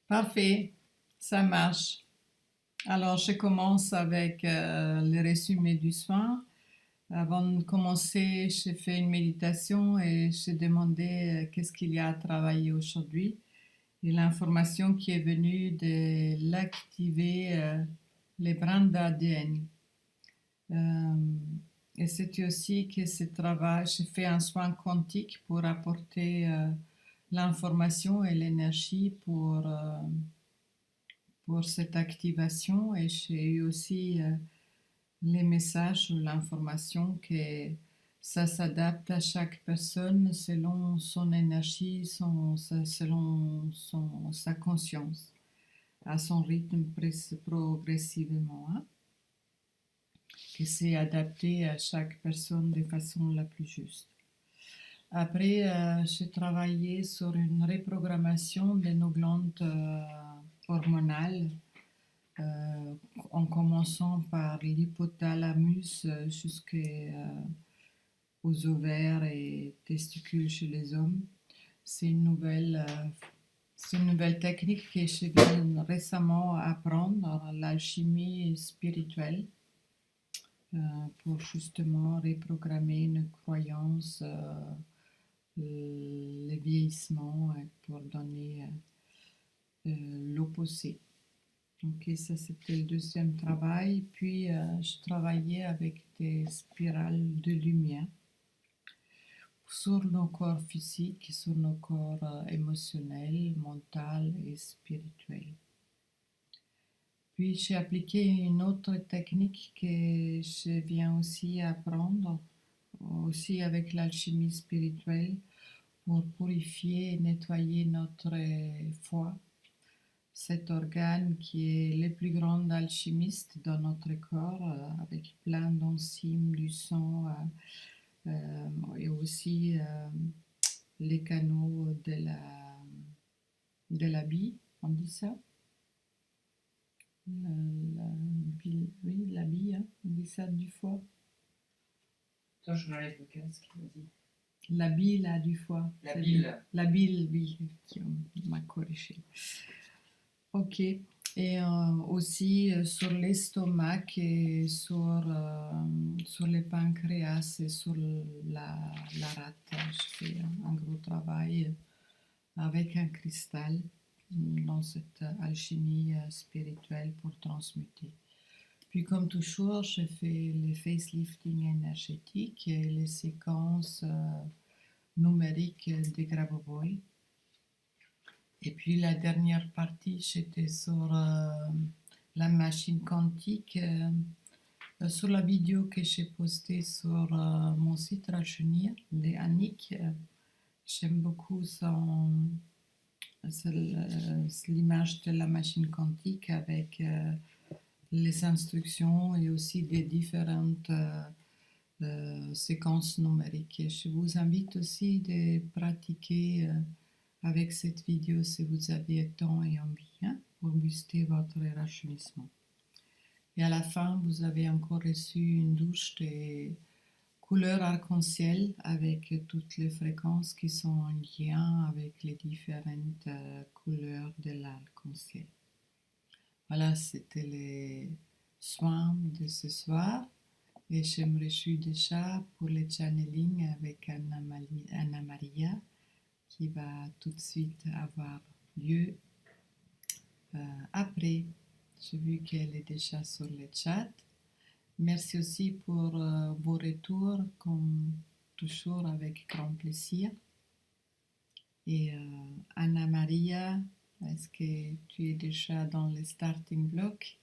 Parfait, ça marche. Alors, je commence avec le résumé du soin. Avant de commencer, j'ai fait une méditation et j'ai demandé qu'est-ce qu'il y a à travailler aujourd'hui. Et l'information qui est venue de l'activer les brins d'ADN. Euh, et c'était aussi que ce travail, j'ai fait un soin quantique pour apporter l'information et l'énergie pour cette activation. Et j'ai eu aussi les messages ou l'information que ça s'adapte à chaque personne selon son énergie, selon sa conscience, à son rythme progressivement. Hein, que c'est adapté à chaque personne de façon la plus juste. Après, j'ai travaillé sur une reprogrammation de nos glandes hormonales, en commençant par l'hypothalamus jusqu'aux ovaires et testicules chez les hommes. C'est c'est une nouvelle technique que je viens récemment apprendre, l'alchimie spirituelle, pour justement reprogrammer une croyance, le vieillissement, pour donner l'opposé. Donc ça c'était le deuxième travail. Puis je travaillais avec des spirales de lumière sur nos corps physiques, sur nos corps émotionnels, mentaux et spirituels. Puis j'ai appliqué une autre technique que je viens aussi apprendre, aussi avec l'alchimie spirituelle, pour purifier et nettoyer notre foie, cet organe qui est le plus grand alchimiste dans notre corps, avec plein d'enzymes du sang, et aussi les canaux de la bille, on dit ça. Oui, la bille, hein, on dit ça du foie. Attends, je m'enlève le casque, vas-y. La bile là, du foie. La bile. La bile, oui, qui m'a corrigé. Ok. Et aussi sur l'estomac et sur le pancréas et sur la rate. Je fais un gros travail avec un cristal dans cette alchimie spirituelle pour transmuter. Puis comme toujours, je fais les facelifting énergétiques et les séquences numériques des Grabovoi. Et puis la dernière partie, j'étais sur la machine quantique, sur la vidéo que j'ai postée sur mon site Rajunir de Annick. J'aime beaucoup l'image de la machine quantique avec les instructions et aussi des différentes séquences numériques. Et je vous invite aussi de pratiquer avec cette vidéo si vous avez temps et envie, hein, pour booster votre rajeunissement. Et à la fin, vous avez encore reçu une douche de couleur arc-en-ciel avec toutes les fréquences qui sont en lien avec les différentes couleurs de l'arc-en-ciel. Voilà, c'était les soins de ce soir. Et je me réjouis déjà pour le channeling avec Anna Maria qui va tout de suite avoir lieu après. J'ai vu qu'elle est déjà sur le chat. Merci aussi pour vos retours, comme toujours avec grand plaisir. Et Anna Maria, est-ce que tu es déjà dans le starting block?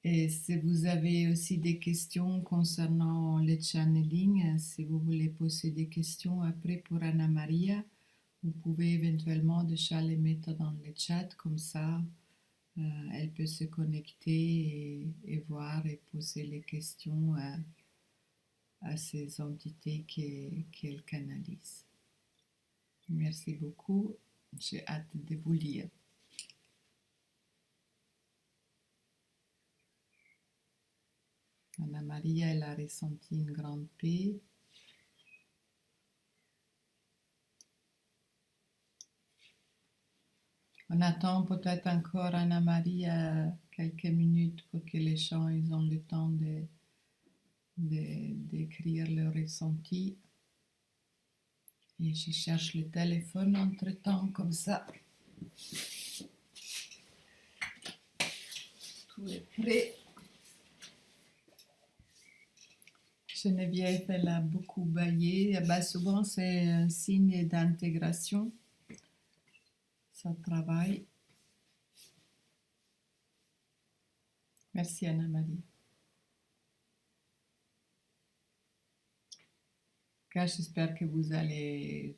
Et si vous avez aussi des questions concernant le channeling, si vous voulez poser des questions après pour Anna Maria, vous pouvez éventuellement déjà les mettre dans le chat, comme ça elle peut se connecter et voir et poser les questions à ces entités qu'elle canalise. Merci beaucoup, j'ai hâte de vous lire. Anna Maria, elle a ressenti une grande paix. On attend peut-être encore Anna-Marie quelques minutes pour que les gens ils ont le temps d'écrire leur ressenti. Et je cherche le téléphone entre-temps, comme ça. Tout est prêt. Geneviève, elle a beaucoup baillé. Bah, souvent, c'est un signe d'intégration. Ça travaille. Merci Anna-Marie. J'espère que vous allez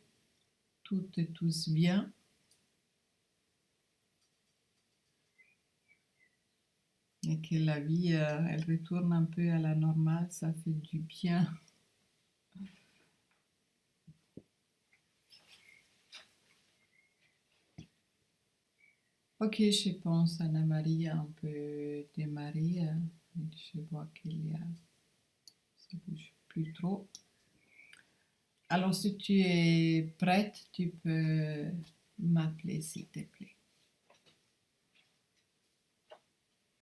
toutes et tous bien. Et que la vie, elle retourne un peu à la normale, ça fait du bien. Ok, je pense Anna-Marie a un peu démarré. Je vois qu'il y a... Ça bouge plus trop. Alors, si tu es prête, tu peux m'appeler, s'il te plaît.